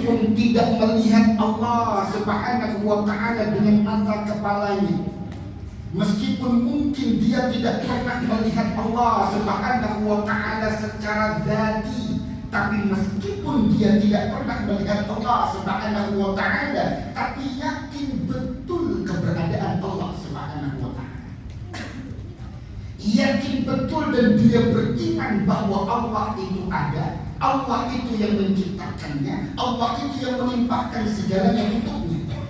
meskipun tidak melihat Allah Subhanahu wa ta'ala dengan mata kepalanya, meskipun mungkin dia tidak pernah melihat Allah Subhanahu wa ta'ala secara zati, tapi meskipun dia tidak pernah melihat Allah Subhanahu wa ta'ala, tapi yakin betul keberadaan Allah Subhanahu wa ta'ala, yakin betul dan dia beriman bahwa Allah itu ada, Allah itu yang menciptakannya, Allah itu yang melimpahkan segalanya untuknya.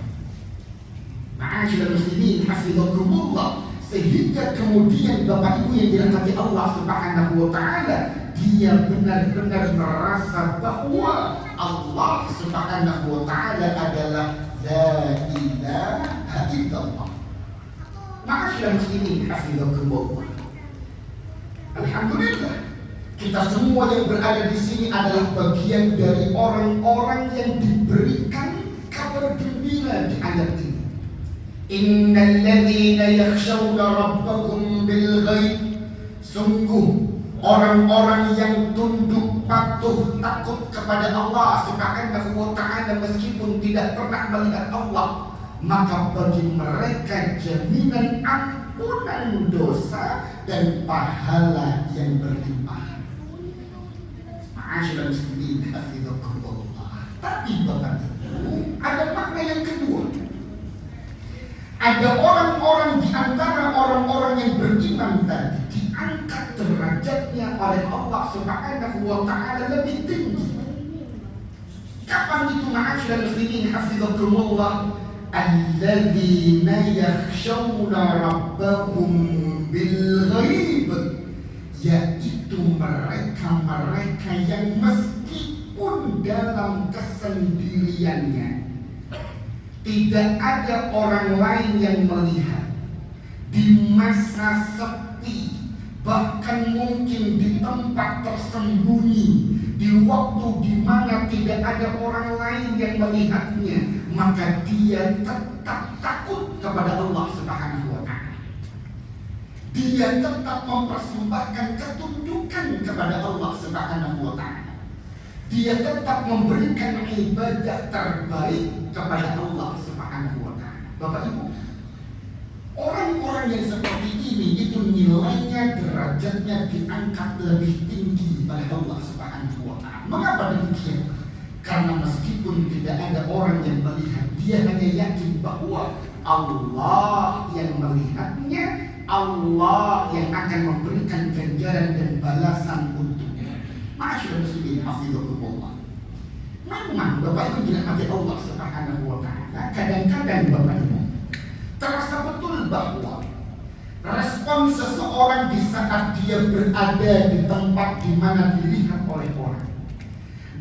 Ma'asyiral muslimin hafizakumullah, sehingga kemudian Bapak Ibu yang dirahmati Allah Subhanahu wa ta'ala, dia benar-benar merasa bahwa Allah Subhanahu wa ta'ala adalah la ilaha illallah. Ma'asyiral muslimin hafizakumullah, alhamdulillah, kita semua yang berada di sini adalah bagian dari orang-orang yang diberikan kabar gembira di ayat ini. Innal ladzina yakhshawna rabbahum bil ghaib, sungguh orang-orang yang tunduk patuh takut kepada Allah Subhanahu wa ta'ala meskipun tidak pernah melihat Allah, maka bagi mereka jaminan ampunan dosa dan pahala yang berlimpah. Ma'asyiral muslimin hafizakumullah. Tapi Bapak Ibu, ada makna yang kedua. Ada orang-orang di antara orang-orang yang beriman tadi diangkat derajatnya oleh Allah Subhanahu wa ta'ala lebih tinggi. Kapan itu ma'asyiral muslimin hafizakumullah? Alladzina yakhshawna rabbahum bil ghaib, yaitu mereka-mereka yang meskipun dalam kesendiriannya tidak ada orang lain yang melihat, di masa sepi, bahkan mungkin di tempat tersembunyi, di waktu di mana tidak ada orang lain yang melihatnya, maka dia tetap takut kepada Allah Subhanahu wa ta'ala. Dia tetap mempersembahkan ketundukan kepada Allah Subhanahu wa ta'ala. Dia tetap memberikan ibadah terbaik kepada Allah Subhanahu wa ta'ala. Bapak Ibu, orang-orang yang seperti ini itu nilainya, derajatnya diangkat lebih tinggi oleh Allah Subhanahu wa ta'ala. Mengapa demikian? Karena meskipun tidak ada orang yang melihat, dia hanya yakin bahwa Allah yang melihatnya, Allah yang akan memberikan ganjaran dan balasan untuknya. Ma'asyiral muslimin hafizakumullah. Memang Bapak Ibu dirahmati Allah Subhanahu wa ta'ala, kadang-kadang Bapak Ibu terasa betul bahwa respon seseorang di saat dia berada di tempat di mana dilihat oleh orang,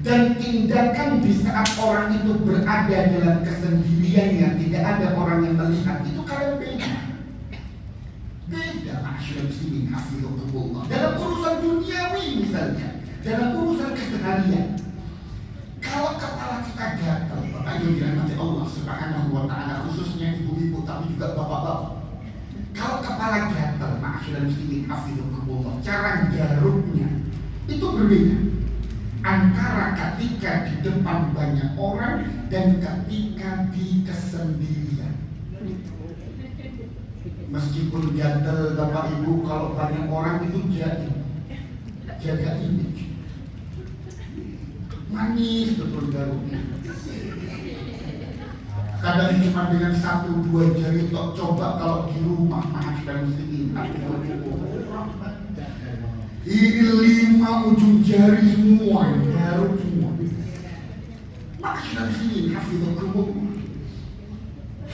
dan tindakan di saat orang itu berada dalam kesendiriannya, tidak ada orang yang melihat, itu kadang beda. Beda ma'asyiral muslimin hafizakumullah. Dalam urusan duniawi misalnya, dalam urusan keseharian, kalau kepala kita gatal, Bapak Ibu dirahmati Allah Subhanahu wa ta'ala, khususnya ibu-ibu tapi juga bapak-bapak, kalau kepala gatal ma'asyiral muslimin hafizakumullah, cara garuknya itu berbeda antara ketika di depan banyak orang dan ketika di kesendirian. Meskipun gatal Bapak Ibu, kalau banyak orang itu jaga image, manis betul garuknya. Kadang cuma dengan 1-2 jari tok. Coba kalau di rumah ma'asyiral muslimin, ini 5 ujung jari semua, garuk semua. Ma'asyiral muslimin hafizakumullah.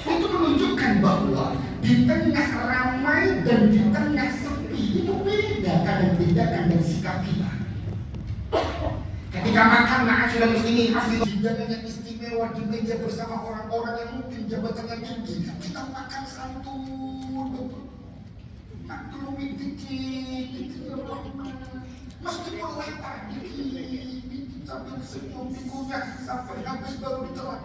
Itu menunjukkan bahwa di tengah ramai dan di tengah sepi itu beda, kadang bedakan sikap kita. Ketika makan ma'asyiral muslimin hafizakumullah, jalannya istimewa di meja bersama orang-orang yang mungkin jabatannya tinggi, kita makan santun, maklumin dikit, meskipun lapar dikit, sambil senyum dikunyah sampai habis baru ditelan.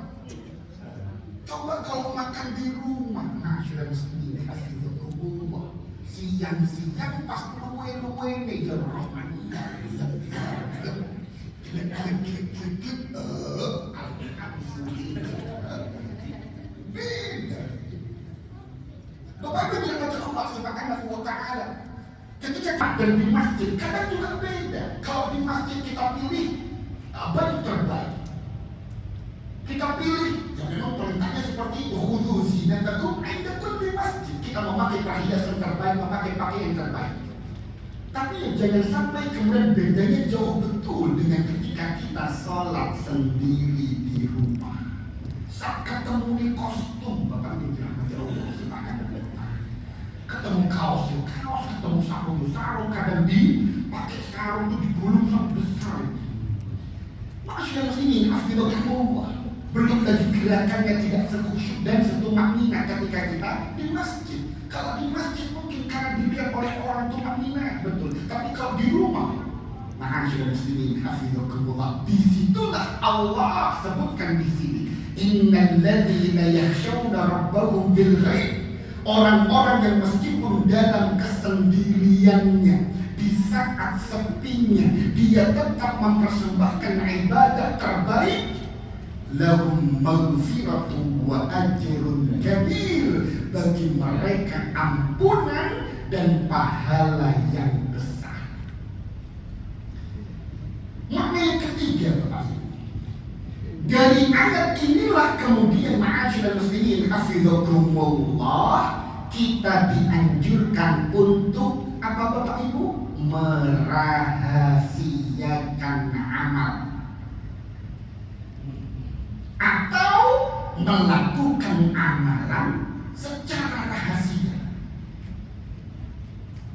Coba kalau makan di rumah, ma'asyiral muslimin hafizakumullah, siang-siang pas luwe-luwe meja rahman, dan di masjid kadang juga beda. Kalau di masjid kita pilih baju terbaik, kita pilih, ya memang perintahnya seperti itu, khudhu zinatakum inda kulli masjid. Kita memakai perhiasan terbaik, memakai pakaian terbaik. Tapi ya jangan sampai kemudian bedanya jauh betul dengan ketika kita sholat sendiri di rumah. Saat ketemu di kostum, Bapak Ibu dirahmati Allah subhanahu wa ta'ala, ketemu kaos, ketemu sarung, kadang dipakai sarung itu digulung sampai besar. Masyaallah ini astagfirullah. Belum lagi gerakannya tidak sekhusyuk dan setumakninah ketika kita di masjid. Kalau di masjid mungkin karena dilihat oleh orang tumakninah, betul. Tapi kalau di rumah, ma'asyiral muslimin hafizakumullah, disitulah Allah sebutkan di sini, innal ladzina yakhshawna rabbahum bil ghaib. Orang-orang yang meskipun dalam kesendiriannya, di saat sepinya, dia tetap mempersembahkan ibadah terbaik, lahum maghfiratun wa ajrun kabir, bagi mereka ampunan dan pahala yang besar. Makna yang ketiga, Bapak Ibu, dari ayat inilah kemudian ma'asyiral muslimin hafizakumullah, kita dianjurkan untuk apa Bapak Ibu? Merahasiakan amal atau melakukan amalan secara rahasia.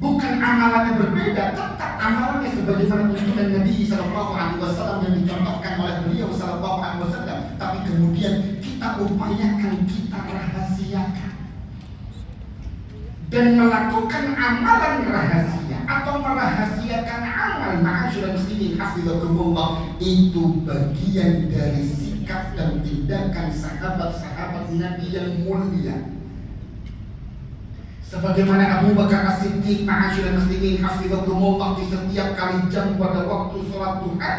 Bukan amalannya berbeda, tetap amalannya sebagaimana tuntunan Nabi sallallahu alaihi wasallam yang dicontohkan oleh beliau sallallahu alaihi wasallam, tapi kemudian kita upayakan, kita rahasiakan dan melakukan amalan rahasia atau merahasiakan amal. Ma'asyiral muslimin hafizakumullah, itu bagian dari sikap dan tindakan sahabat-sahabat Nabi yang mulia. Sebagaimana Abu Bakar As-Siddiq ma'asyiral muslimin hafizakumullah, di setiap kali jam pada waktu sholat duha,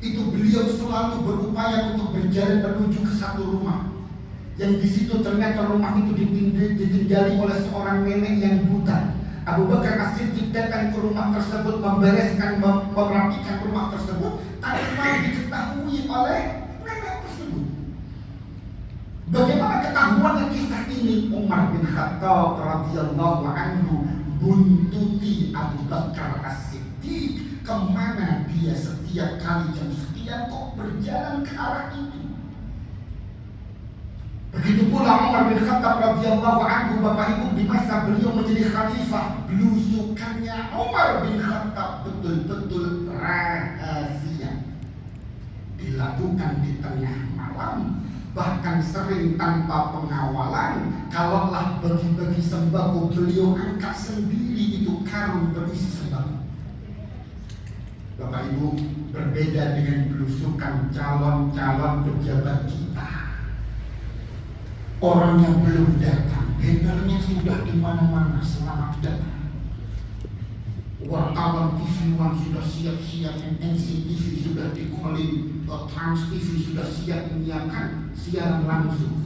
itu beliau selalu berupaya untuk berjalan menuju ke satu rumah, yang di situ ternyata rumah itu ditinggali oleh seorang nenek yang buta. Abu Bakar As-Siddiq datang ke rumah tersebut, membereskan, merapikan rumah tersebut tanpa diketahui oleh nenek tersebut. Bagaimana ketahuannya kisah ini? Umar bin Khattab radhiyallahu anhu buntuti Abu Bakar As-Siddiq, kemana dia setiap kali jam sekian kok berjalan ke arah itu. Begitu pula Umar bin Khattab radhiyallahu anhu, Bapak Ibu, di masa beliau menjadi khalifah, belusukannya Umar bin Khattab betul-betul rahasia, dilakukan di tengah malam, bahkan sering tanpa pengawalan. Kalaulah bagi-bagi sembako, beliau angkat sendiri itu karung berisi sembako. Bapak Ibu, berbeda dengan belusukan calon-calon pejabat kita. Orang yang belum datang, bannernya sudah di mana-mana, selamat datang. Wartawan TV One sudah siap-siap, NCTV sudah dikolin, Trans TV sudah siap menyiapkan siaran langsung.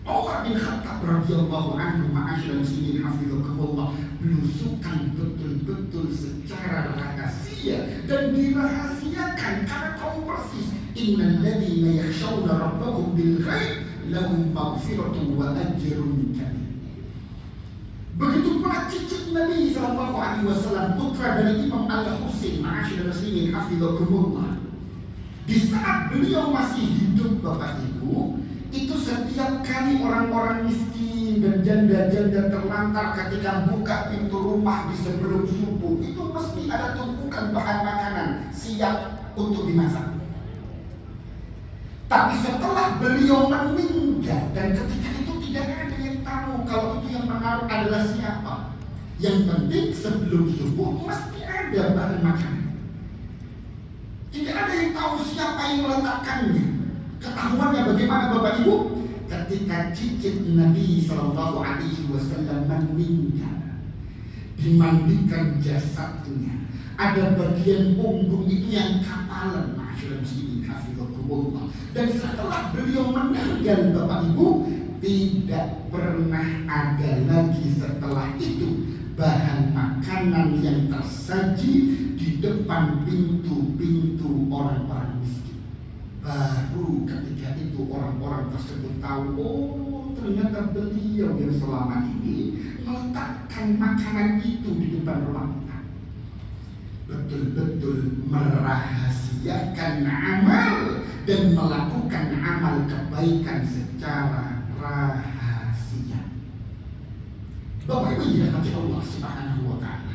Umar bin Khattab radhiyallahu anhu ma'asyiral muslimin hafizakumullah, belusukan betul-betul secara rahasia dan dirahasiakan karena tahu persis, innal ladzina yakhshawna rabbahum bil ghaib lahum maghfiratun wa ajrun kabir. Begitu pula cicit Nabi sallallahu alaihi wasallam, putra dari Imam Al-Husain ma'asyiral muslimin hafizakumullah. Di saat beliau masih hidup, Bapak Ibu, itu setiap kali orang-orang miskin dan janda-janda terlantar ketika buka pintu rumah di sebelum subuh, itu mesti ada tumpukan bahan makanan siap untuk dimasak. Tapi setelah beliau meninggal dan ketika itu tidak ada yang tahu kalau itu yang menaruh adalah siapa. Yang penting sebelum subuh mesti ada bahan makanan. Tidak ada yang tahu siapa yang meletakkannya. Ketahuannya bagaimana Bapak Ibu? Ketika cicit Nabi Sallallahu Alaihi Wasallam meninggal, dimandikan jasadnya, ada bagian punggung itu yang kapalan, ma'asyiral muslimin hafizakumullah. Dan setelah beliau meninggal, Bapak Ibu, tidak pernah ada lagi setelah itu bahan makanan yang tersaji di depan pintu-pintu orang-orang miskin. Baru ketika itu orang-orang tersebut tahu, oh ternyata beliau yang selama ini meletakkan makanan itu di depan rumah kita. Betul-betul merahasiakan amal dan melakukan amal kebaikan secara rahasia. Bapak Ibu dirahmati Allah Subhanahu wa taala.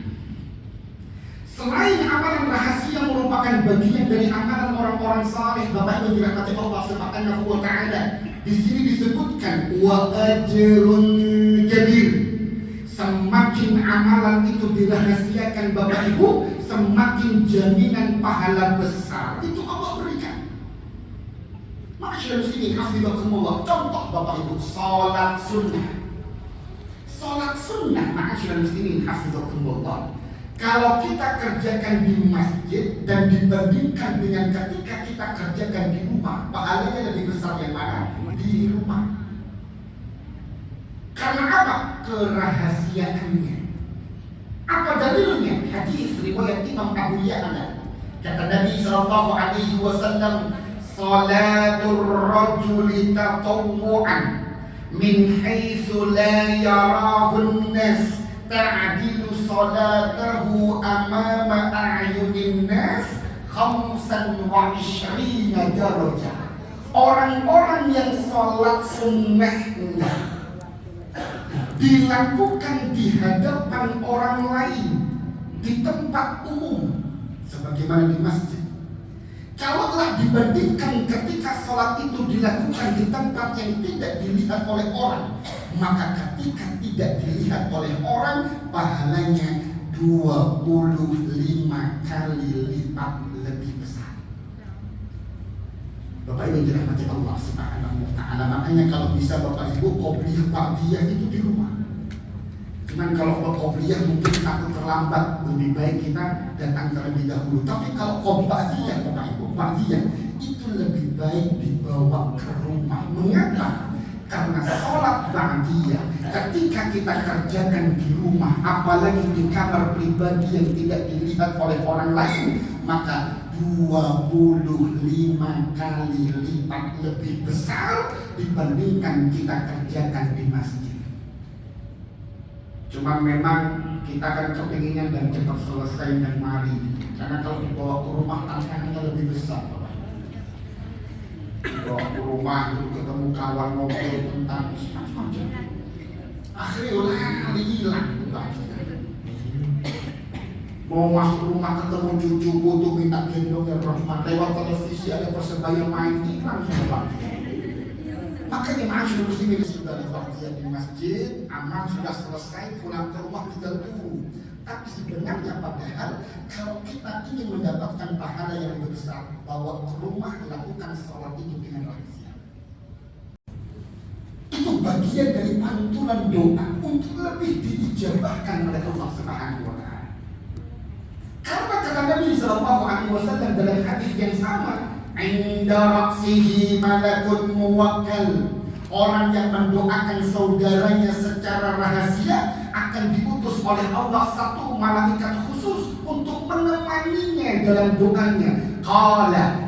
Selain amalan rahasia merupakan bagian dari amalan orang-orang saleh, Bapak Ibu dirahmati Allah Subhanahu wa taala. Di sini disebutkan wa ajrun kabir. Semakin amalan itu dirahasiakan Bapak Ibu, semakin jaminan pahala besar itu Allah berikan. Masyaallah muslimin hafizakumullah. Contoh Bapak Ibu, salat sunnah. Salat sunnah, ma'asyiral muslimin hafizakumullah, kalau kita kerjakan di masjid dan dibandingkan dengan ketika kita kerjakan di rumah, pahalanya lebih besar yang mana? Di rumah. Karena apa? Kerahasiaannya. Apa dalilnya? Hadis riwayat Imam Abu Ya'la. Kata Nabi sallallahu alaihi wasallam, salatul rajuli tatawwu'an min haitsu la yarahun nas ta'dilu salatahu amama a'yunin nas 25 darajah. Orang-orang yang salat sunnahnya dilakukan di hadapan orang lain di tempat umum sebagaimana di masjid, kalaulah dibandingkan ketika sholat itu dilakukan di tempat yang tidak dilihat oleh orang, maka ketika tidak dilihat oleh orang, pahalanya 25 kali lipat lebih besar. Bapak Ibu dirahmati Allah Subhanahu wa taala. Makanya kalau bisa Bapak Ibu qobliyah ba'diyah itu di rumah. Cuman kalau qobliyah mungkin takut terlambat, lebih baik kita datang terlebih dahulu. Tapi kalau qobliyah Bapak Ibu ba'diyah itu lebih baik dibawa ke rumah. Mengapa? Karena sholat ba'diyah ketika kita kerjakan di rumah, apalagi di kamar pribadi yang tidak dilihat oleh orang lain, maka 25 kali lipat lebih besar dibandingkan kita kerjakan di masjid. Cuma memang kita kan kepinginnya dan cepat selesai dan mari. Karena kalau dibawa ke rumah tantangannya lebih besar. Dibawa ke rumah ketemu kawan ngobrol tentang macam-macam. Akhirnya hilang itu bagian. Mau masuk rumah ketemu cucu butuh minta gendong ya rahmat, lewat televisi ada persebaya main, hilang semua. Makanya masyarakat muslimin sudah waktu di masjid, amal sudah selesai, pulang ke rumah tinggal tunggu. Tapi sebenarnya padahal kalau kita ingin mendapatkan pahala yang lebih besar, bawa ke rumah lakukan sholat itu dengan rahasia. Itu bagian dari pantulan doa untuk lebih diijabahkan oleh Allah Subhanahu wa taala. Karena kata Nabi sallallahu alaihi wasallam dalam hadis yang sama, "Inda ra'sihi malakun muwakkal." Orang yang mendoakan saudaranya secara rahasia akan diutus oleh Allah satu malaikat khusus untuk menemaninya dalam doanya. Qala,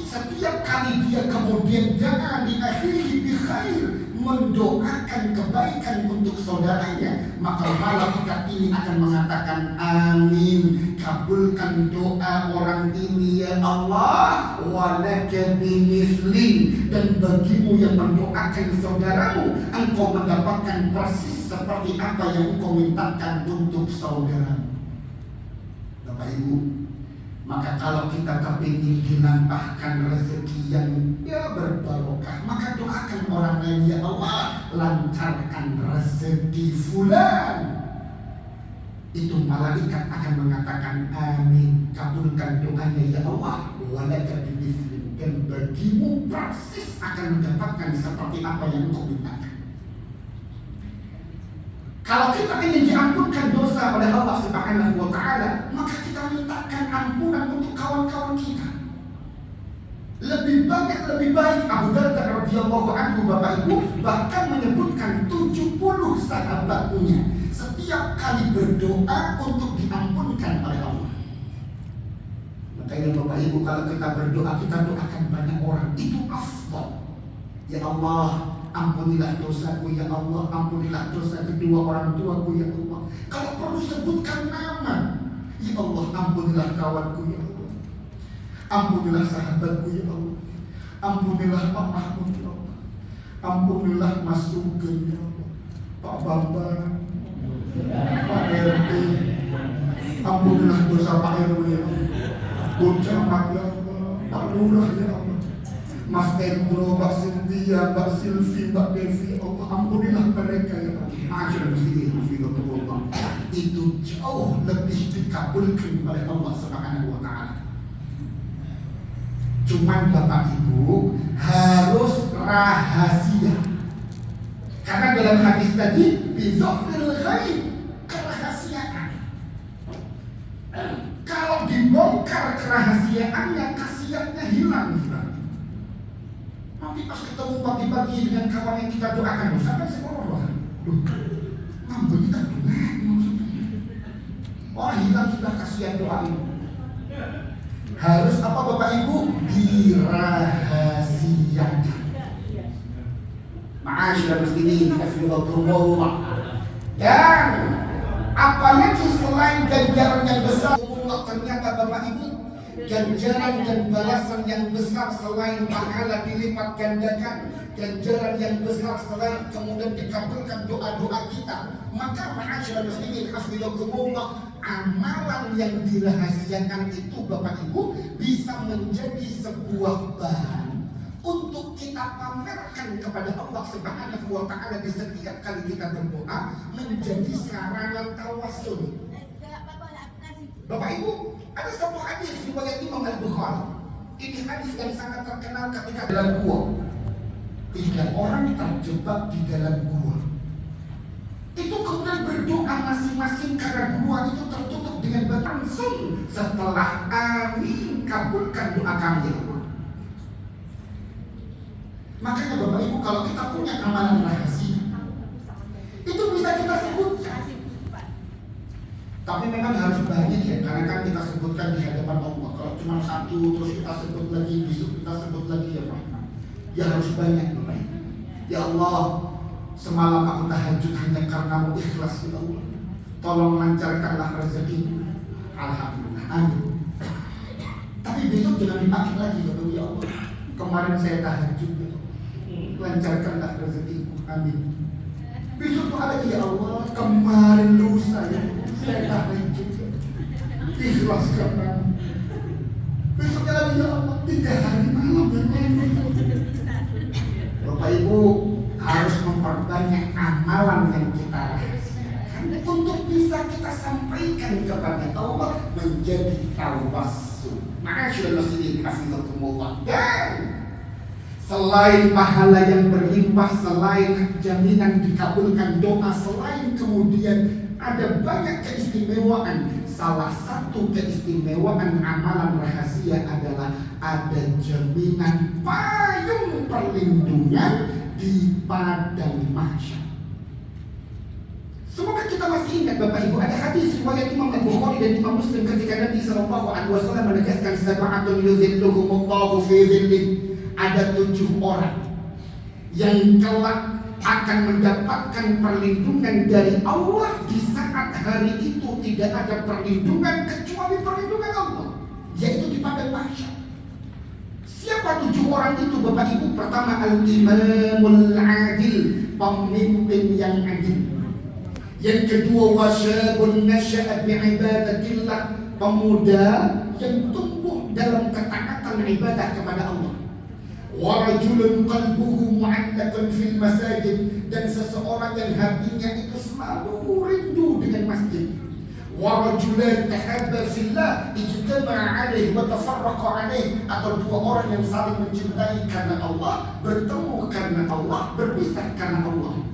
setiap kali dia kemudian da'a di akhirih bi khair, mendoakan kebaikan untuk saudaranya, maka malaikat ini akan mengatakan amin, kabulkan doa orang ini ya Allah, walaka bimislin, dan bagimu yang mendoakan saudaramu, engkau mendapatkan persis seperti apa yang engkau mintakan untuk saudaramu. Bapak Ibu, maka kalau kita kepingin dinampakkan rezeki yang berbarokah, maka doakan orang lain, ya Allah lancarkan rezeki fulan. Itu malaikat akan mengatakan amin, kabulkan doanya ya Allah, walaka bimithli, dan bagimu persis akan mendapatkan seperti apa yang engkau mintakan. Kalau kita ingin diampunkan dosa oleh Allah Subhanahu wa taala, maka kita mintakan ampunan untuk kawan-kawan kita. Lebih banyak, lebih baik. Abu Darda radhiyallahu anhu, Bapak Ibu, bahkan menyebutkan 70 sahabatnya setiap kali berdoa untuk diampunkan oleh Allah. Makanya Bapak Ibu, kalau kita berdoa, kita doakan banyak orang, itu afdal. Ya Allah, ampunilah dosaku, ya Allah, ampunilah dosa kedua orang tuaku, ya Allah. Kalau perlu sebutkan nama, ya Allah, ampunilah kawanku, ya Allah, ampunilah sahabatku, ya Allah, ampunilah Pak Mahmud, ya Allah, ampunilah Mas Sugeng, ya Allah, Pak Bambang, Pak RT, ampunilah dosa Pak RW, ya Allah, Bu Camat, ya Allah, Pak Lurah, ya Allah, Mas Endro, Mbak Cynthia, Mbak Silvi, Mbak Devi, Allah, ampunilah mereka, ya Allah. Asyik muslimin hafizahullah. Itu jauh lebih dikabulkan oleh Allah Subhanahu wa taala. Cuman Bapak Ibu harus rahasia. Karena dalam hadis tadi bizahiril ghaib, kerahasiaan. Kalau dibongkar kerahasiaannya, kasihannya hilang. Nanti pas ketemu pagi-pagi dengan kawan yang kita doakan, sampai sekolah ngambek kita doa. Oh, hilang sudah, kasihan doa ini. Harus apa Bapak Ibu? Dirahasiakan. Ma'asyiral muslimin, hafizahumullah. Dan apalagi selain ganjaran yang besar, ternyata Bapak Ibu, ganjaran dan balasan yang besar selain pahala dilipat gandakan, ganjaran yang besar selain kemudian dikabulkan doa-doa kita, maka ma'asyiral muslimin hafizahumullah, amalan yang dirahasiakan itu Bapak Ibu bisa menjadi sebuah bahan untuk kita pamerkan kepada Allah Subhanahu wa taala di setiap kali kita berdoa, menjadi sarana tawassul. Bapak Ibu, ada satu hadis riwayat Imam Al-Bukhari. Ini hadis yang sangat terkenal ketika dalam gua. 3 orang terjebak di dalam gua. Itu kemudian berdoa masing-masing karena gua itu tertutup dengan batu. Langsung setelah amin, kabulkan doa kami. Makanya Bapak Ibu, kalau kita punya amalan rahasia, itu bisa kita sebutkan. Tapi memang harus banyak ya, karena kan kita sebutkan di hadapan Allah. Kalau cuma satu terus kita sebut lagi, besok kita sebut lagi, ya Pak. Ya harus banyak Bapak Ibu. Ya Allah, semalam aku tahajud hanya karena ikhlas, ya Allah. Tolong lancarkanlah rezeki. Alhamdulillah, amin. Tapi besok jangan dipakai lagi, ya Allah. Kemarin saya tahajud, ya Allah. Lancarkanlah rezekiku, amin. Besok tuh lagi, ya Allah. Kemarin lusa, ya Allah. Saya tahajud, ikhlas karena. Besoknya lagi, ya Allah. 3 hari malam, ya Allah. Bapak Ibu harus memperbanyak amalan yang kita rahasiakan untuk bisa kita sampaikan kepada Allah menjadi tawassul. Ma'asyiral muslimin hafizahumullah. Dan selain pahala yang berlimpah, selain jaminan dikabulkan doa, selain kemudian ada banyak keistimewaan. Salah satu keistimewaan amalan rahasia adalah ada jaminan payung perlindungan di padang mahsyar. Semoga kita masih ingat Bapak Ibu, ada hadis riwayat Imam Al-Bukhari dan Imam Muslim ketika Nabi SAW menegaskan sab'atun yuzilluhumullahu fi dhillih. Ada 7 orang yang kelak akan mendapatkan perlindungan dari Allah di saat hari itu tidak ada perlindungan kecuali perlindungan Allah, yaitu di padang mahsyar. Siapa 7 orang itu Bapak Ibu? Pertama, al-imamul adil, pemimpin yang adil. Yang kedua, wasyabun nasya'a bi'ibadatillah, pemuda yang tumbuh dalam ketaatan ibadah kepada Allah. Wa rajulun qalbuhu mu'allaqun fil masajid, dan seseorang yang hatinya itu selalu rindu dengan masjid. Wa rajulan tahabba fillah ijtama'a 'alaihi wa tafarraqa 'alaihi, atau 2 orang yang saling mencintai karena Allah, bertemu karena Allah, berpisah karena Allah.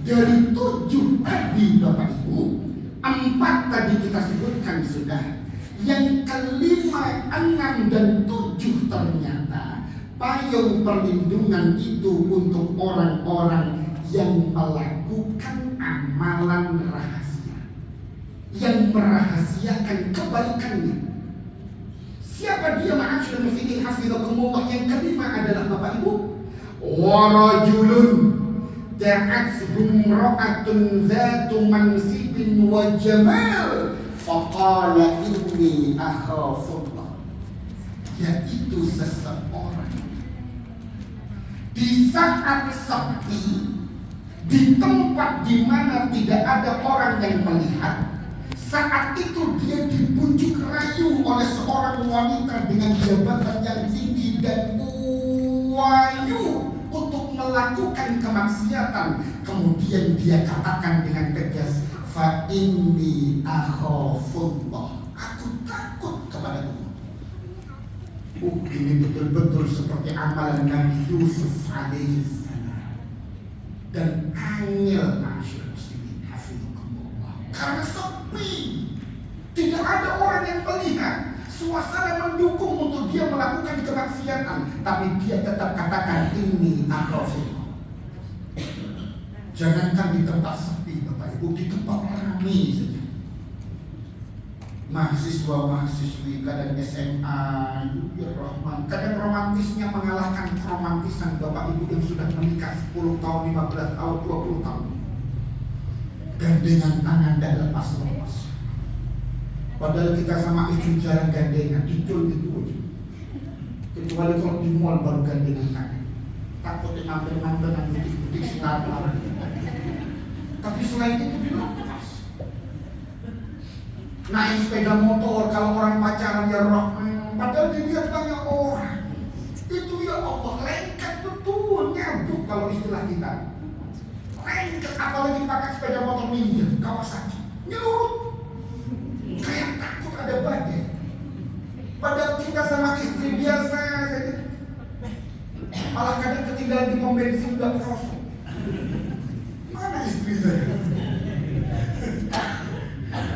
Dari 7 tadi Bapak Ibu, 4 tadi kita sebutkan sudah. Yang kelima, 6 dan 7 ternyata payung perlindungan itu untuk orang-orang yang melakukan amalan rahasia, yang merahasiakan kebaikannya. Siapa dia ma'asyiral muslimin hafizakumullah? Yang kelima adalah Bapak Ibu, wa rajulun ta'athu imra'atun dzatu mansibin wa jamal faqala inni akhafullah. Yaitu seseorang di saat sepi, di tempat di mana tidak ada orang yang melihat, saat itu dia dibujuk rayu oleh seorang wanita dengan jabatan yang tinggi dan wahyu untuk melakukan kemaksiatan. Kemudian dia katakan dengan tegas, fa inni akhafullah, aku takut kepada Allah. Ini betul-betul seperti amalan Nabi Yusuf alaihissalam. Dan angel masyarakat muslimin hafizahumullah, karena sepi, tidak ada orang yang melihat, suasana mendukung untuk dia melakukan kemaksiatan, tapi dia tetap katakan ini akhafullah. Jangankan di tempat sepi Bapak Ibu, di tempat ramai saja, mahasiswa-mahasiswi kadang SMA, ya Rahman, kadang romantisnya mengalahkan keromantisan Bapak Ibu yang sudah menikah 10 tahun, 15 tahun, 20 tahun. Gandengan tangan dan lepas-lepas. Padahal kita sama istri jarang gandengan, dicul gitu aja. Kecuali kalau di mall baru gandengan tangan. Takutnya mantan-mantan yang butik-butik sinar. Tapi selain itu dilepas. Naik sepeda motor kalau orang pacaran ya Rahman, padahal dilihat banyak orang. Itu ya Allah, lengket betul, nyabuk kalau istilah kita. Lengket, apalagi pakai sepeda motor minjem, Kawasaki, nyurut, kayak takut ada badai. Padahal kita sama istri biasa saja, malah kadang ketinggalan di pom bensin udah kosong. Mana istri saya?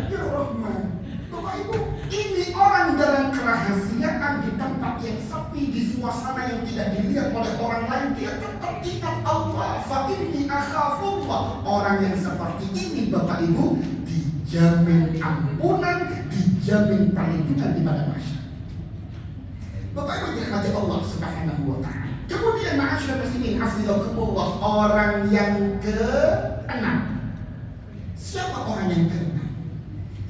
Ya Rahman, Bapak Ibu, ini orang dalam kerahasiaan di tempat yang sepi, di suasana yang tidak dilihat oleh orang lain, dia tetap ingat Allah. Fa inni akhafullah. Orang yang seperti ini Bapak Ibu dijamin ampunan, dijamin perlindungan di pada masyarakat. Bapak Ibu dirahmati Allah Subhanahu wa taala. Kemudian ma'asyiral muslimin hafizakumullah, orang yang ke-6. Siapa orang yang ke-6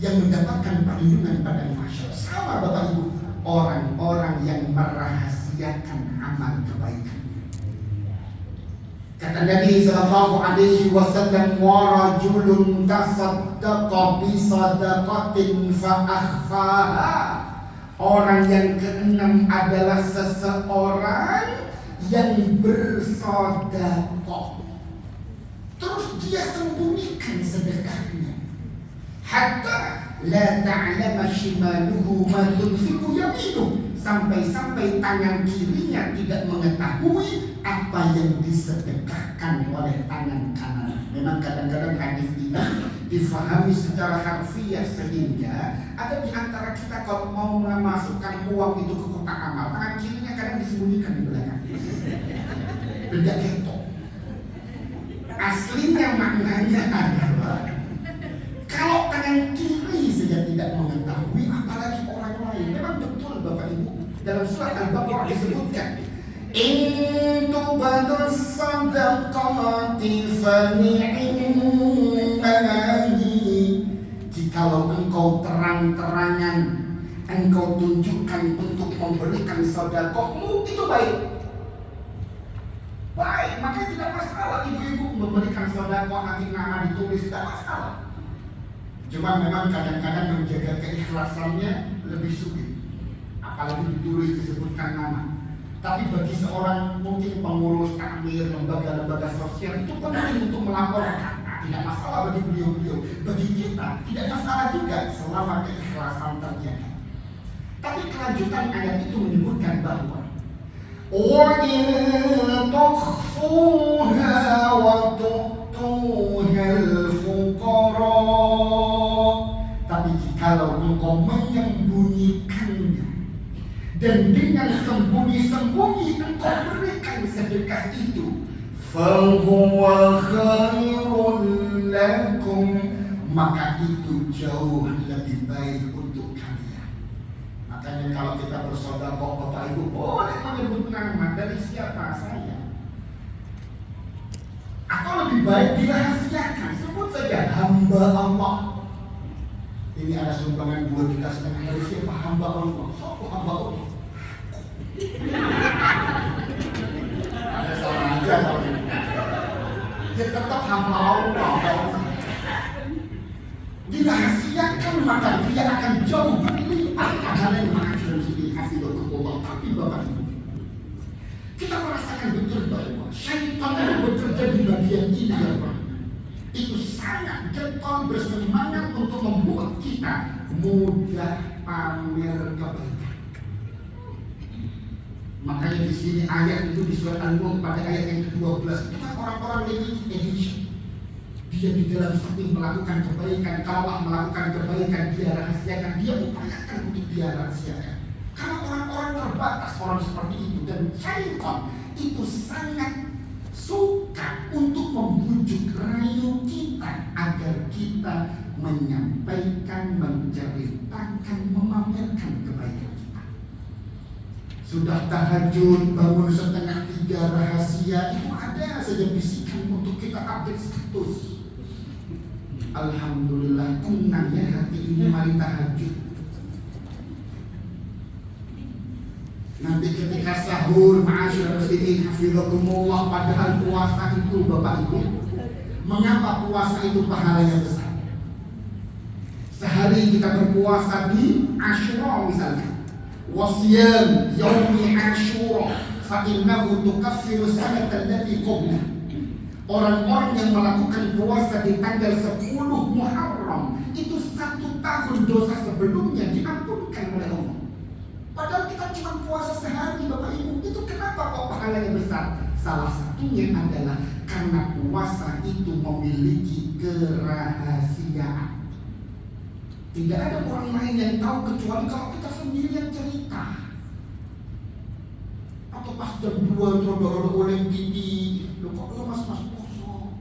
yang mendapatkan perlindungan pada masyarakat? Sama Bapak Ibu, orang-orang yang merahasiakan amal kebaikan. Kata Nabi sallallahu alaihi wasallam, wa rajulun tasaddaqa bi sadaqatin fa akhfaha. Orang yang ke-6 adalah seseorang yang bersedekah, terus dia sembunyikan sedekahnya. Hatta la ta'lama shimaluhu ma tunfiqu yaminuhu, sampai-sampai tangan kirinya tidak mengetahui apa yang disedekahkan oleh tangan kanan. Memang kadang-kadang hadis ini difahami secara harfiah, sehingga ada di antara kita kalau mau memasukkan uang itu ke kotak amal, tangan kirinya kadang disembunyikan di belakang. Benda ketok. Aslinya maknanya adalah kalau tangan kiri saja tidak mengetahui, apalagi orang lain. Memang betul Bapak Ibu, dalam surat Al-Baqarah disebutkan, in tubadus sadaqati fa ni'mahi. Jikalau engkau terang-terangan, engkau tunjukkan untuk memberikan sedekahmu, itu baik. Baik, makanya tidak masalah ibu-ibu memberikan sedekah, nanti nama ditulis, tidak masalah. Cuma memang kadang-kadang menjaga keikhlasannya lebih sulit, apalagi ditulis disebutkan nama. Tapi bagi seorang mungkin pengurus takmir, lembaga-lembaga sosial, itu penting untuk melaporkan. Tidak masalah bagi beliau-beliau. Bagi kita tidak masalah juga selama keikhlasan terjaga. Tapi kelanjutan ayat itu menyebutkan bahwa wa in tukhfuha wa tu'tuhal fuqara. Tapi jikalau engkau menyembunyikan dan dengan sembunyi-sembunyi engkau berikan sedekah itu, fahuwa khairun lakum, maka itu jauh lebih baik untuk kalian. Makanya kalau kita bersedekah, Bapak Ibu boleh menyebut nama dari siapa, saya. Atau lebih baik dirahasiakan, sebut saja hamba Allah. Ini ada sumbangan 2,5 juta dari siapa? Hamba Allah. Siapa hamba Allah? Ada salah aja kalau dia tetap hamba Allah. Dirahasiakan maka dia akan jauh berlipat pahala yang maha sedikit hasil untuk Allah. Tapi Bapak Ibu, kita merasakan betul bahwa syaitan yang bekerja di bagian ini ya Pak, itu sangat getol bersemangat untuk membuat kita mudah pamer kebaikan. Makanya di sini ayat itu di surat An-Nur pada ayat yang ke-12 itu kan orang-orang limited edition. Dia di dalam samping melakukan kebaikan, kalau melakukan kebaikan dia rahasiakan, dia upayakan untuk dia rahasiakan. Karena orang-orang terbatas orang seperti itu, dan syaitan itu sangat suka untuk membujuk rayu kita agar kita menyampaikan, menceritakan, memamerkan kebaikan kita. Sudah tahajud, bangun 2:30 rahasia, itu ada saja bisikan untuk kita update status. Alhamdulillah tenang ya hati ini, mari tahajud. Nanti ketika sahur, ma'asyiral muslimin hafizakumullah, padahal puasa itu Bapak Ibu, mengapa puasa itu pahalanya besar? Sehari kita berpuasa di Asyura misalnya, wasiyam yaumi Asyura fa innahu tukaffiru sanata allati qabla. Orang-orang yang melakukan puasa di tanggal 10 Muharram itu 1 tahun dosa sebelumnya diampunkan oleh Allah. Padahal kita cuma puasa sehari Bapak Ibu, itu kenapa kok pahalanya besar? Salah satunya adalah karena puasa itu memiliki kerahasiaan. Tidak ada orang lain yang tahu kecuali kalau kita sendiri yang cerita. Atau pas jam 2 rodo-rodo oleh TV, loh kok lo mas-mas poso?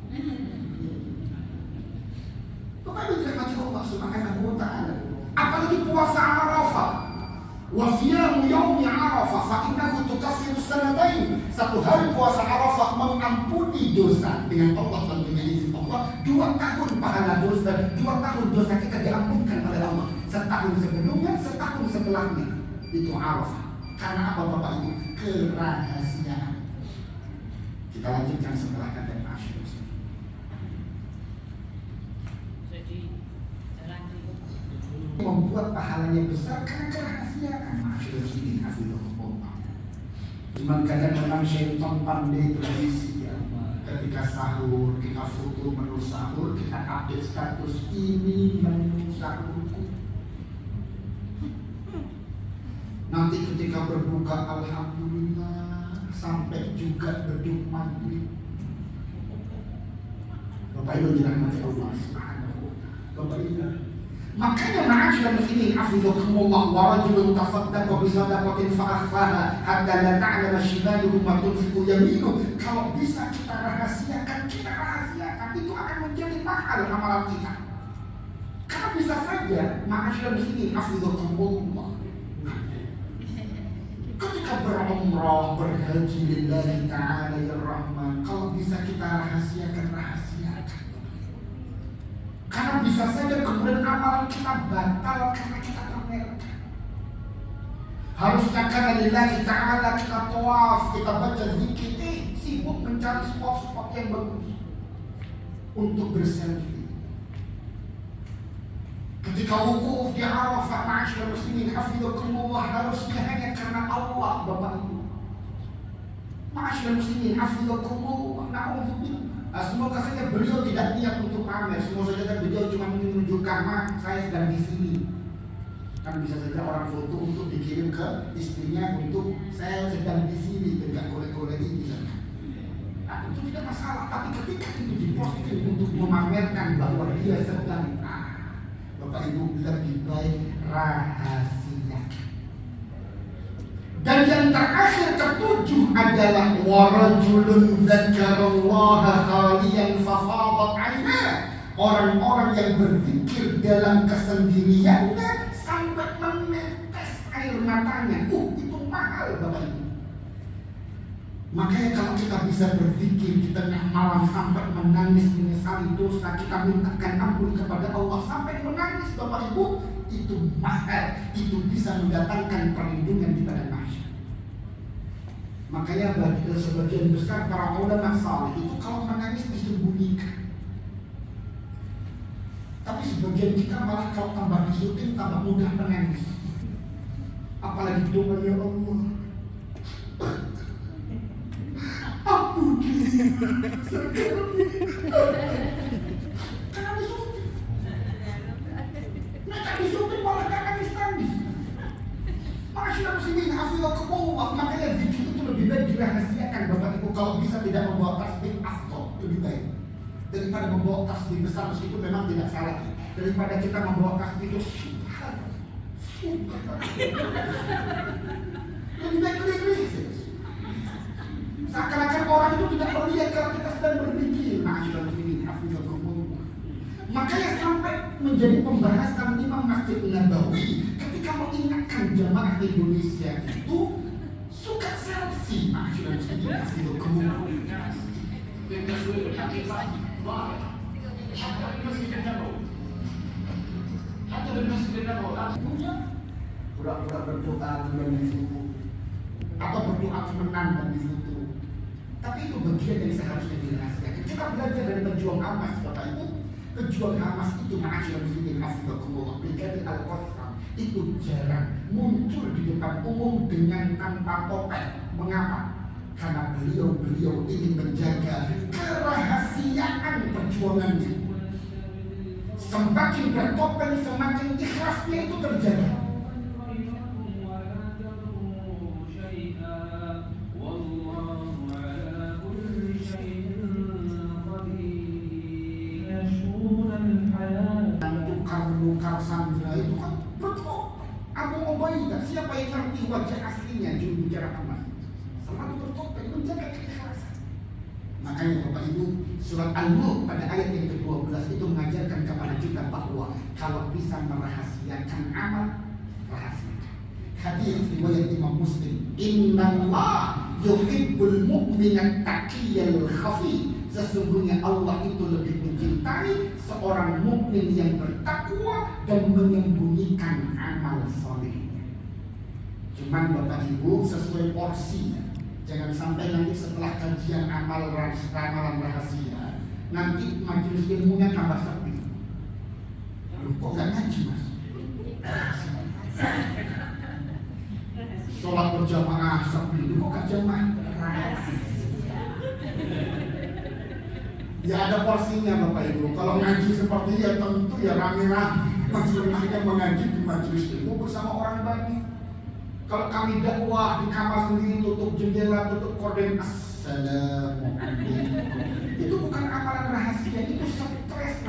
Bapak Ibu tidak macam Allah subhanahu wa ta'ala. Apalagi puasa Arafah, wasiyamu yaumi Arafah fa innahu tukaffiru sanatain. 1 hari puasa Arafah mengampuni dosa dengan Allah dan dengan izin Allah. 2 tahun pahala dosa, 2 tahun dosa kita diampunkan oleh Allah. 1 tahun sebelumnya, 1 tahun setelahnya. Itu Arafah. Karena apa Bapak Ibu? Kerahasiaan. Kita lanjutkan setelah kata Asyur. Membuat pahalanya besar karena kerahasiaan. Asyur ini hafizahullah. Cuman kadang memang syaitan pandai berisi ya. Ketika sahur, kita foto menu sahur, kita update status ini menu sahurku. Nanti ketika berbuka, alhamdulillah, sampai juga beduk maghrib. Bapak Ibu dirahmati Allah Subhanahu. Bapak Ibu, makanya ma'asyiral muslimin hafizakumullah, wa rajulun tasaddaqa bi sadaqatin fa akhfaha hatta la ta'lama shimaluhu ma tunfiqu yaminuhu. Kalau bisa kita rahasiakan, itu akan menjadi mahal amalan kita. Karena bisa saja ma'asyiral muslimin hafizakumullah, ketika berumrah, berhaji lillahi ta'ala ya rahman, kalau bisa kita rahasiakan. Karena bisa saja kemudian amalan kita batal karena kita pamerkan. Harusnya karena lillahi ta'ala kita tawaf, kita baca zikir, sibuk mencari spot-spot yang bagus untuk berselfie. Ketika wukuf di Arafah, ma'asyiral muslimin hafizakumullah, harusnya hanya karena Allah Bapak Ibu. Ma'asyiral muslimin hafizakumullah, na'udzubillah. Semoga saja beliau tidak niat untuk pamer, semoga saja beliau cuma ingin menunjukkan, saya sedang di sini. Kan bisa saja orang foto untuk dikirim ke istrinya untuk saya sedang di sini, tidak oleh-oleh ini misalnya. Nah, itu tidak masalah, tapi ketika itu diposting untuk memamerkan bahwa dia sedang, Bapak Ibu lebih baik rahasiakan. terakhir ketujuh adalah warajulun dzakarallaha khaliyan fafadat 'ainah. Orang-orang yang berzikir dalam kesendiriannya sampai menetes air matanya. Itu mahal Bapak Ibu. Makanya kalau kita bisa berzikir di tengah malam sampai menangis menyesali dosa, kita mintakan ampun kepada Allah sampai menangis Bapak Ibu, itu mahal, itu bisa mendatangkan perlindungan di padang mahsyar. Makanya bagi sebagian besar para ulama saleh itu kalau menangis disembunyikan. Tapi sebagian kita malah kalau tambah disutin tambah mudah menangis. Apalagi doa ya Allah, ampuni sekarang ini. Karena disutin. Mereka disutin malah gak nangis-nangis. Masyarakat muslimin hafizahumullah. Makanya zikir itu lebih baik dirahasiakan Bapak Ibu. Kalau bisa tidak membawa tasbih afdal, lebih baik daripada membawa tasbih besar, meskipun memang tidak salah. Daripada kita membawa tasbih itu lebih baik lebih. Seakan-akan orang itu tidak melihat kalau kita sedang berpikir. Masyarakat muslimin hafizahumullah. Makanya sampai menjadi pembahasan Imam Masjid Nabawi ketika mengingatkan jamaah Indonesia itu suka selfie. Masyarakat muslimin hafizahumullah. Pura-pura berdoa dan disitu, atau berdoa kemenang dan disitu. Tapi itu bagian yang seharusnya dirahasiakan. Kita belajar dari pejuang Hamas Bapak Ibu. Pejuang Hamas itu masyarakat muslimin hafizahumullah Brigade Al-Qassam itu jarang muncul di depan umum dengan tanpa topeng. Mengapa? Karena beliau ingin menjaga kerahasiaan perjuangannya. Semakin bertopeng, semakin ikhlasnya itu terjaga. Tukar sandra itu kan bertopeng. Abu Ubaidah, siapa yang ngerti wajah aslinya juru bicara Hamas? Selalu bertopeng, menjaga keikhlasan. Makanya Bapak Ibu, surat An-Nur pada ayat yang ke-12 itu mengajarkan kepada kita bahwa kalau bisa merahasiakan amal, rahasiakan. Hadis riwayat Imam Muslim, Innallah yuhibbul mu'minat taqiyal khafi. Sesungguhnya Allah itu lebih mencintai seorang mukmin yang bertakwa dan menyembunyikan amal solehnya. Cuman Bapak Ibu sesuai porsinya. Jangan sampai nanti setelah kajian amalan rahasia, nanti majelis ilmunya tambah sepi. Kok gak ngaji Mas? Sholat berjamaah sepi, kok gak jamaah? Ya ada porsinya Bapak Ibu. Kalau ngaji seperti ya tentu ya rame-rame. Maksudnya mengaji di majelis ilmu bersama orang banyak. Kalau kami dakwah di kamar sendiri, tutup jendela, tutup korden, assalamualaikum. Itu bukan amalan rahasia, itu stres.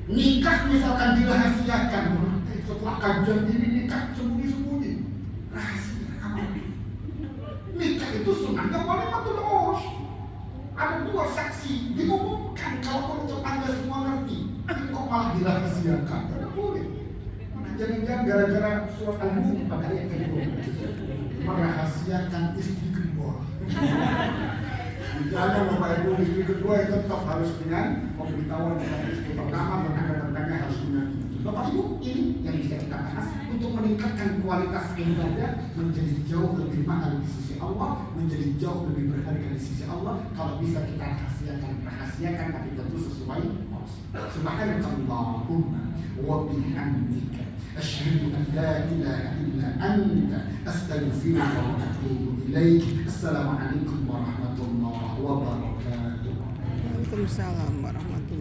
Nikah misalkan dirahasiakan, setelah kajian ini nikah sembunyi-sembunyi, rahasia amal. Nikah itu sunahnya walimatul urus. Ada 2 saksi diumumkan kalau tetangga semua ngerti. Ini kok malah dirahasiakan? Tidak boleh. Jangan-jangan gara-gara surat Al-Mulk pada ayat kedua merahasiakan istri kedua. Jangan Bapak Ibu, istri kedua itu tetap harus dengan pemberitahuan kepada istri pertama, tetangga-tetangga harus mengerti. Bapak Ibu, ini yang bisa kita bahas untuk meningkatkan kualitas ibadah menjadi jauh lebih mahal di sisi Allah, menjadi jauh lebih berharga di sisi Allah. Kalau bisa kita rahasiakan, tapi tentu sesuai porsi. Subhanakallahumma wa bihamdika asyhadu an la ilaha illa anta astaghfiruka wa atubu ilaik. Assalamualaikum warahmatullahi wabarakatuh. Waalaikumsalam warahmatullahi wabarakatuh.